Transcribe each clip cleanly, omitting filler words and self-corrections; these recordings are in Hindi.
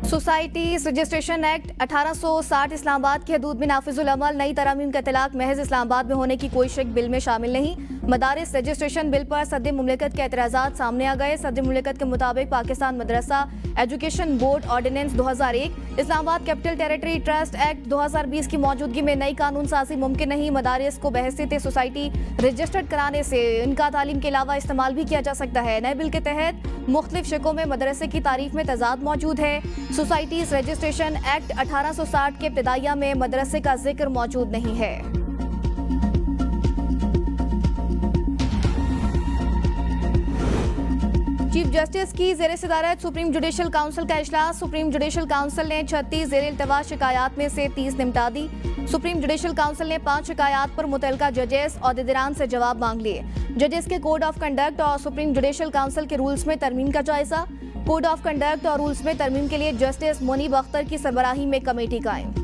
सोसाइटीज रजिस्ट्रेशन एक्ट 1860 इस्लामाबाद की हदूद में नाफिजुल अमल। नई तरमीम का इतलाक महज इस्लामाबाद में होने की कोई शक बिल में शामिल नहीं। मदारिस रजिस्ट्रेशन बिल पर सदर मुमलिकत के एतराज़ात सामने आ गए। सदर मुमलिकत के मुताबिक पाकिस्तान मदरसा education board ordinance 2001, Islamabad capital territory trust act 2020 की मौजूदगी में नई कानून साजी मुमकिन नहीं। मदारिस को बहैसियत सोसाइटी रजिस्टर्ड कराने से इनका तालीम के अलावा इस्तेमाल भी किया जा सकता है। नए बिल के तहत मुख्तलिफ शिकों में मदरसे की तारीफ में तजाद मौजूद है। सोसाइटीज रजिस्ट्रेशन एक्ट 1860 के इब्तिदाइया में मदरसे का जिक्र मौजूद नहीं है। चीफ जस्टिस की ज़ेर सदारत सुप्रीम जुडिशल काउंसिल का इजलास। सुप्रीम जुडिशल काउंसिल ने 36 ज़ेर इल्तवा शिकायत में से 30 निपटा दी। सुप्रीम जुडिशल काउंसिल ने 5 शिकायत पर मुतल्लिका जजेस और अहदेदारान से जवाब मांग लिए। जजेस के कोड ऑफ कंडक्ट और सुप्रीम जुडिशल काउंसिल के रूल्स में तरमीम का जायजा। कोड ऑफ कंडक्ट और रूल्स में तरमीम के लिए जस्टिस मुनीब अख्तर की सरबराही में कमेटी कायम।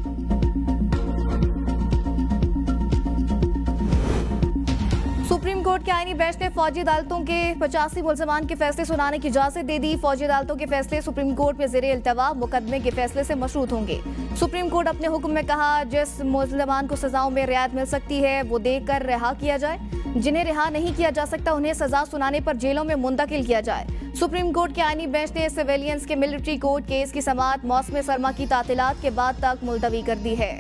सुप्रीम कोर्ट के आईनी बेंच ने फौजी अदालतों के 85 मुल्ज़मान के फैसले सुनाने की इजाजत दे दी। फौजी अदालतों के फैसले सुप्रीम कोर्ट में ज़ेरे इल्तवा मुकदमे के फैसले से मशरूत होंगे। सुप्रीम कोर्ट अपने हुक्म में कहा जिस मुल्ज़मान को सजाओं में रियायत मिल सकती है वो देकर रिहा किया जाए। जिन्हें रिहा नहीं किया जा सकता उन्हें सजा सुनाने पर जेलों में मुंतकिल किया जाए। सुप्रीम कोर्ट के आईनी बेंच ने सिविलियंस के मिलिट्री कोर्ट केस की समाअत मौसम सरमा की तातीलात के बाद तक मुलतवी कर दी है।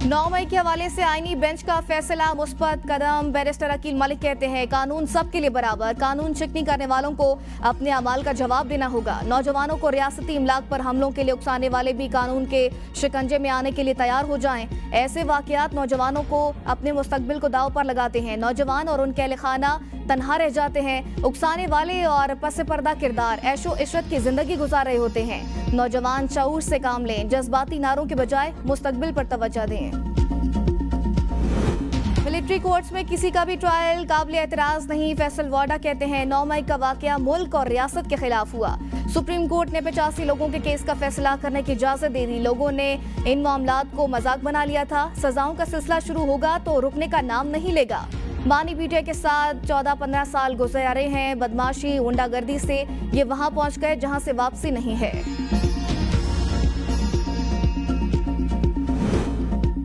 9 मई के हवाले से आईनी बेंच का फैसला मुस्बत कदम। बैरिस्टर अकील मलिक कहते हैं कानून सबके लिए बराबर। कानून शिकनी करने वालों को अपने अमाल का जवाब देना होगा। नौजवानों को रियासती इमलाक पर हमलों के लिए उकसाने वाले भी कानून के शिकंजे में आने के लिए तैयार हो जाएं। ऐसे वाकयात नौजवानों को अपने मुस्तकबिल को दाव पर लगाते हैं। नौजवान और उनके अहले खाना तन्हा रह जाते हैं। उकसाने वाले और पस पर्दा किरदार ऐशो इशरत की जिंदगी गुजार रहे होते हैं। नौजवान शऊर से काम लें, जज्बाती नारों के बजाय मुस्तकबिल पर तवज्जो दें। मिलिट्री कोर्ट्स में किसी का भी ट्रायल काबिल एतराज नहीं। फैसल वाडा कहते हैं 9 मई का वाकया मुल्क और रियासत के खिलाफ हुआ। सुप्रीम कोर्ट ने 85 लोगों के केस का फैसला करने की इजाजत दे दी। लोगों ने इन मामलात को मजाक बना लिया था। सजाओं का सिलसिला शुरू होगा तो रुकने का नाम नहीं लेगा। बानी पीटीआई के साथ 14-15 साल गुजारे हैं। बदमाशी गुंडागर्दी से ये वहां पहुंच गए जहां से वापसी नहीं है।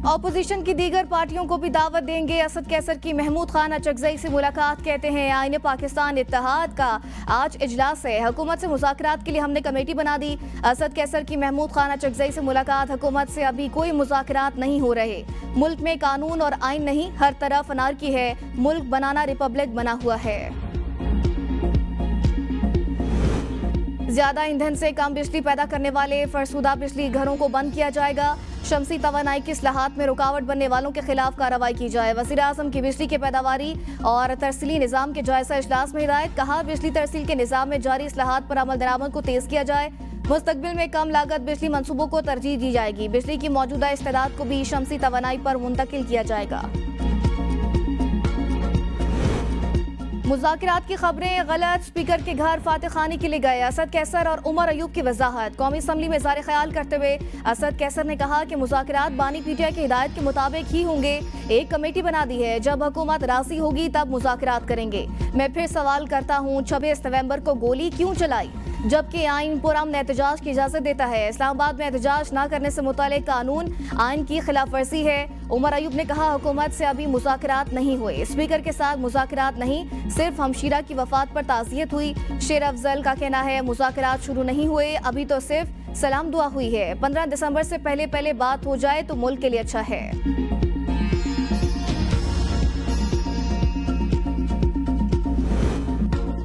ऑपोजिशन की दीगर पार्टियों को भी दावत देंगे। असद कैसर की महमूद खान अचकजई से मुलाकात। कहते हैं आईने पाकिस्तान इत्तेहाद का आज इजलास है। हुकूमत से मुज़ाकरात के लिए हमने कमेटी बना दी। असद कैसर की महमूद खान अचकजई से मुलाकात। हुकूमत से अभी कोई मुज़ाकरात नहीं हो रहे। मुल्क में कानून और आइन नहीं, हर तरफ अनारकी है। मुल्क बनाना रिपब्लिक बना हुआ है। ज्यादा ईंधन से कम बिजली पैदा करने वाले फरसुदा बिजली घरों को बंद किया जाएगा। शमसी तवानाई की इस्लाहात में रुकावट बनने वालों के खिलाफ कार्रवाई की जाए। वज़ीर आज़म की बिजली के पैदावारी और तरसीली निज़ाम के जायजा इजलास में हिदायत। कहा बिजली तरसील के निज़ाम में जारी इस्लाहात पर अमल दरामद को तेज किया जाए। मुस्तकबिल में कम लागत बिजली मंसूबों को तरजीह दी जाएगी। बिजली की मौजूदा इस्तेदाद को भी शमसी तवानाई पर मुंतकिल किया जाएगा। मुज़ाकरात की खबरें गलत। स्पीकर के घर फातह खानी के लिए गए असद कैसर और उमर अयूब की वजाहत। कौमी असम्बली में इज़हार ख्याल करते हुए असद कैसर ने कहा कि मुज़ाकरात बानी पीटीआई की हिदायत के मुताबिक ही होंगे। एक कमेटी बना दी है, जब हुकूमत राजी होगी तब मुज़ाकरात करेंगे। मैं फिर सवाल करता हूँ 26 नवंबर को गोली क्यों चलाई जबकि आइन पुरअमन एहतजाज की इजाजत देता है। इस्लामाबाद में एहतजाज न करने से मुतालिक कानून आइन की खिलाफ वर्जी है। उमर अयूब ने कहा हुकूमत से अभी मुज़ाकरात नहीं हुए। स्पीकर के साथ मुज़ाकरात नहीं, सिर्फ हमशीरा की वफात पर ताज़ियत हुई। शेर अफजल का कहना है मुज़ाकरात शुरू नहीं हुए, अभी तो सिर्फ सलाम दुआ हुई है। 15 दिसंबर से पहले बात हो जाए तो मुल्क के लिए अच्छा है।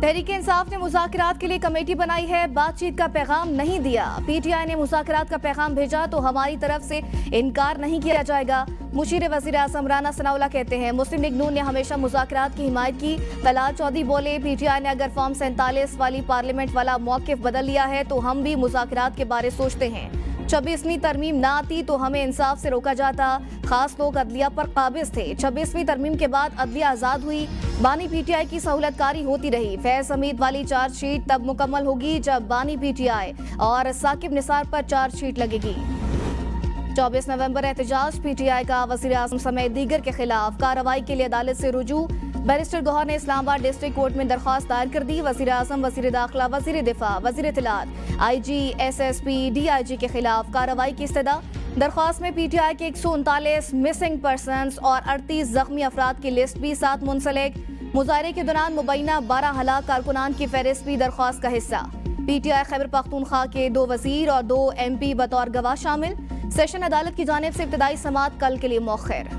तहरीक इंसाफ ने मुज़ाकरात के लिए कमेटी बनाई है, बातचीत का पैगाम नहीं दिया। पीटीआई ने मुज़ाकरात का पैगाम भेजा तो हमारी तरफ से इनकार नहीं किया जाएगा। मुशीर वज़ीर आज़म राना सनाउल्लाह कहते हैं मुस्लिम लीग नून ने हमेशा मुज़ाकरात की हिमायत की। तलाल चौधरी बोले पीटीआई ने अगर फॉर्म 47 वाली पार्लियामेंट वाला मौक़िफ़ बदल लिया है तो हम भी मुज़ाकरात के बारे सोचते हैं। 26वीं तरमीम ना आती तो हमें इंसाफ से रोका जाता। खास लोग अदलिया पर काबिज थे। 26वीं तरमीम के बाद अदलिया आज़ाद हुई। बानी पीटीआई की सहूलतकारी होती रही। फैज हमीद वाली चार्जशीट तब मुकम्मल होगी जब बानी पीटीआई और साकिब निसार पर चार्जशीट लगेगी। 24 नवंबर एहतजाज। पीटीआई का वज़ीर आज़म समेत दीगर के खिलाफ कार्रवाई के लिए अदालत से रुजू। बैरिस्टर गौहर ने इस्लामाबाद डिस्ट्रिक्ट कोर्ट में दरख्वास्त दायर कर दी। वजीर आजम, वजीर दाखिला, वजीर दिफा, वजीर इत्तलात, IG, SSP, DIG के खिलाफ कार्रवाई की इस्तदा। दरख्वास्त में PTI के 139 मिसिंग पर्सनस और 38 जख्मी अफराद की लिस्ट भी साथ मुंसलिक। मुजाहरे के दौरान मुबैना 12 हलाक कारकुनान की फहरिस्त भी दरख्वास्त का हिस्सा। PTI खैबर पख्तूनख्वा के 2 वजीर और 2 MP बतौर गवाह शामिल। सेशन अदालत की जानिब से इब्तदाई समाअत कल के लिए मौखर।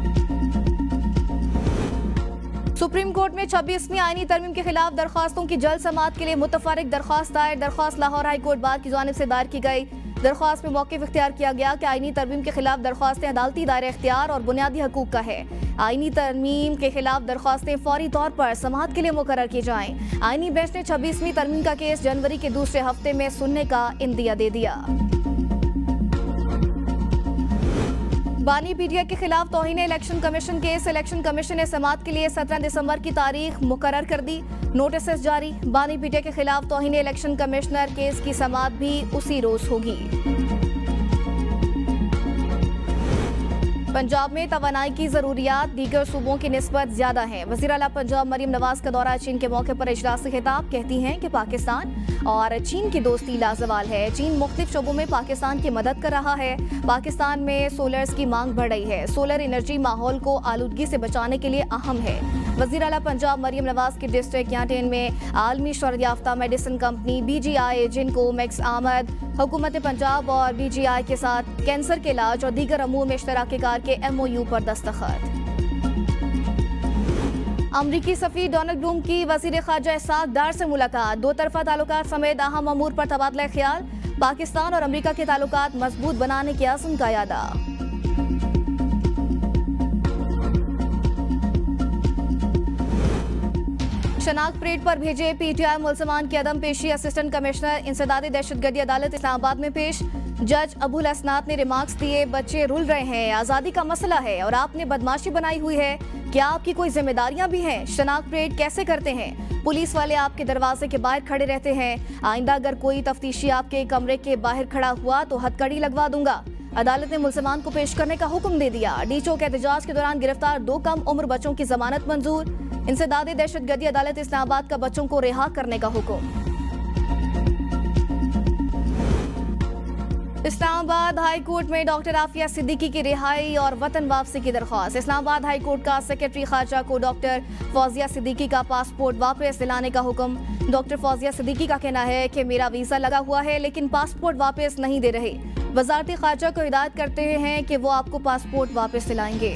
सुप्रीम कोर्ट में 26वीं आईनी तरमीम के खिलाफ दरख्वास्तों की जल्द समाअत के लिए मुतफर्रिक दरख्वास्त दायर। दरख्वास्त लाहौर हाई कोर्ट बार की जानिब से दायर की गई। दरख्वास्त में मौक़िफ़ इख्तियार किया गया कि आईनी तरमीम के खिलाफ दरख्वास्तें अदालती दायरे इख्तियार और बुनियादी हकूक़ का है। आईनी तरमीम के खिलाफ दरख्वास्तें फौरी तौर पर समाअत के लिए मुकर्रर की जाएं। आईनी बेंच ने 26वीं तरमीम का केस जनवरी के दूसरे हफ्ते में सुनने का इंदिया दे दिया। बानी PTI के खिलाफ तौहीन election commission case. Election commission ने समाअत के लिए 17 दिसंबर की तारीख मुकर्रर कर दी। नोटिस जारी। बानी PTI के खिलाफ तौहीन इलेक्शन कमिश्नर केस की समाअत भी उसी रोज होगी। पंजाब में तवानाई की जरूरियात दीगर सूबों की निस्बत ज्यादा है। वज़ीर आला पंजाब मरियम नवाज का दौरा चीन के मौके पर इजलास से खिताब। कहती हैं कि पाकिस्तान और चीन की दोस्ती लाजवाल है। चीन मुख्तलिफ शोबों में पाकिस्तान की मदद कर रहा है। पाकिस्तान में सोलर्स की मांग बढ़ रही है। सोलर एनर्जी माहौल को आलूदगी से बचाने के लिए अहम है। वज़ीर आला पंजाब मरियम नवाज के डिस्ट्रिक्ट याटेन में आलमी शोहरत याफ्ता मेडिसिन कंपनी BGI जिनको मैक्स आमद, हुकूमत पंजाब और BGI के साथ कैंसर के इलाज और दीगर अमूर में इश्तराकी कार के MOU पर दस्तखत। अमरीकी सफीर डोनाल्ड ब्लूम की वज़ीर ख़ारजा इसहाक डार से मुलाकात। दो तरफ़ा ताल्लुकात समेत अहम अमूर पर तबादला ख्याल। पाकिस्तान और अमरीका के ताल्लुकात मजबूत बनाने की अज़्म का यादा। शनाख्त परेड पर भेजे PTI मुल्ज़मान की अदम पेशी। असिस्टेंट कमिश्नर इंसदादी दहशतगर्दी अदालत इस्लामाबाद में पेश। जज अबुल हसनात ने रिमार्क्स दिए, बच्चे रुल रहे हैं, आज़ादी का मसला है और आपने बदमाशी बनाई हुई है। क्या आपकी कोई जिम्मेदारियां भी हैं? शनाख्त परेड कैसे करते हैं? पुलिस वाले आपके दरवाजे के बाहर खड़े रहते हैं। आइंदा अगर कोई तफ्तीशी आपके कमरे के बाहर खड़ा हुआ तो हथकड़ी लगवा दूंगा। अदालत ने मुल्ज़मान को पेश करने का हुक्म दे दिया। डीचो के एहतजाज के दौरान गिरफ्तार 2 कम उम्र बच्चों की जमानत मंजूर। इंसदादी दहशतगर्दी अदालत इस्लामाबाद का बच्चों को रिहा करने का हुक्म। इस्लामाबाद हाई कोर्ट में डॉक्टर आफिया सिद्दीकी की रिहाई और वतन वापसी की दरख्वास्त। इस्लामाबाद हाई कोर्ट का सेक्रेटरी खारजा को डॉक्टर फौजिया सिद्दीकी का पासपोर्ट वापस दिलाने का हुक्म। डॉक्टर फौजिया सिद्दीकी का कहना है कि मेरा वीजा लगा हुआ है लेकिन पासपोर्ट वापस नहीं दे रहे। वजारती खारजा को हिदायत करते हैं कि वो आपको पासपोर्ट वापस दिलाएंगे।